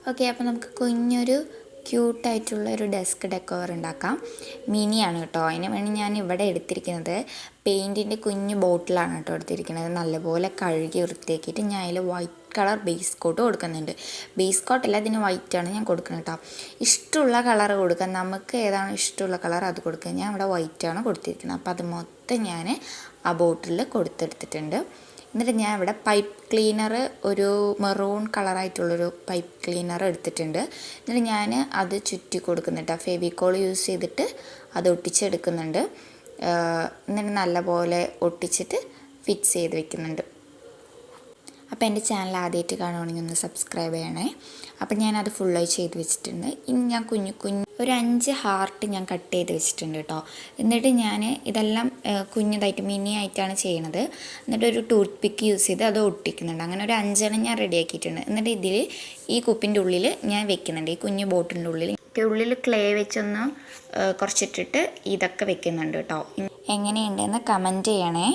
Okay, അപ്പോൾ നമുക്ക് കുഞ്ഞൊരു ക്യൂട്ടായിട്ടുള്ളൊരു ഡെസ്ക് ഡെക്കോർ ഉണ്ടാക്കാം. മിനിയാണ് കേട്ടോ. അതിന് വേണ്ടി ഞാൻ ഇവിടെ എടുത്തിരിക്കുന്നത് പെയിൻറ്റിൻ്റെ കുഞ്ഞ് ബോട്ടിലാണ് കേട്ടോ എടുത്തിരിക്കുന്നത്. നല്ലപോലെ കഴുകി വൃത്തിയാക്കിയിട്ട് ഞാൻ അതിൽ വൈറ്റ് കളർ ബേസ് കോട്ട് കൊടുക്കുന്നുണ്ട്. ബേസ് കോട്ടല്ല, ഇതിന് വൈറ്റാണ് ഞാൻ കൊടുക്കുന്നത് കേട്ടോ. ഇഷ്ടമുള്ള കളർ കൊടുക്കാം, നമുക്ക് ഏതാണ് ഇഷ്ടമുള്ള കളർ അത് കൊടുക്കുക. ഞാൻ ഇവിടെ വൈറ്റാണ് കൊടുത്തിരിക്കുന്നത്. അപ്പോൾ അത് മൊത്തം ഞാൻ ആ ബോട്ടിൽ കൊടുത്തെടുത്തിട്ടുണ്ട്. എന്നിട്ട് ഞാൻ ഇവിടെ പൈപ്പ് ക്ലീനർ, ഒരു മെറൂൺ കളറായിട്ടുള്ളൊരു പൈപ്പ് ക്ലീനർ എടുത്തിട്ടുണ്ട്. എന്നിട്ട് ഞാൻ അത് ചുറ്റി കൊടുക്കുന്നുണ്ട്. ഫെവിക്കോൾ യൂസ് ചെയ്തിട്ട് അത് ഒട്ടിച്ചെടുക്കുന്നുണ്ട്. എന്നിട്ട് നല്ലപോലെ ഒട്ടിച്ചിട്ട് ഫിക്സ് ചെയ്ത് വെക്കുന്നുണ്ട്. അപ്പോൾ എൻ്റെ ചാനൽ ആദ്യമായിട്ട് കാണുകയാണെങ്കിൽ ഒന്ന് സബ്സ്ക്രൈബ് ചെയ്യണേ. അപ്പോൾ ഞാനത് ഫുള്ളായി ചെയ്ത് വെച്ചിട്ടുണ്ട്. ഇനി ഞാൻ കുഞ്ഞു ഒരു 5 ഹാർട്ട് ഞാൻ കട്ട് ചെയ്ത് വെച്ചിട്ടുണ്ട് കേട്ടോ. എന്നിട്ട് ഞാൻ ഇതെല്ലാം കുഞ്ഞതായിട്ട് മിനി ആയിട്ടാണ് ചെയ്യണത്. എന്നിട്ട് ഒരു ടൂത്ത് പിക്ക് യൂസ് ചെയ്ത് അത് ഒട്ടിക്കുന്നുണ്ട്. അങ്ങനെ ഒരു 5 ഞാൻ റെഡിയാക്കിയിട്ടുണ്ട്. എന്നിട്ട് ഇതിൽ ഈ കുപ്പിൻ്റെ ഉള്ളിൽ ഞാൻ വെക്കുന്നുണ്ട്. ഈ കുഞ്ഞു ബോട്ടിൻ്റെ ഉള്ളിൽ ക്ലേ വെച്ചൊന്ന് കുറച്ചിട്ടിട്ട് ഇതൊക്കെ വെക്കുന്നുണ്ട് കേട്ടോ. എങ്ങനെയുണ്ടെന്ന് കമൻറ്റ് ചെയ്യണേ.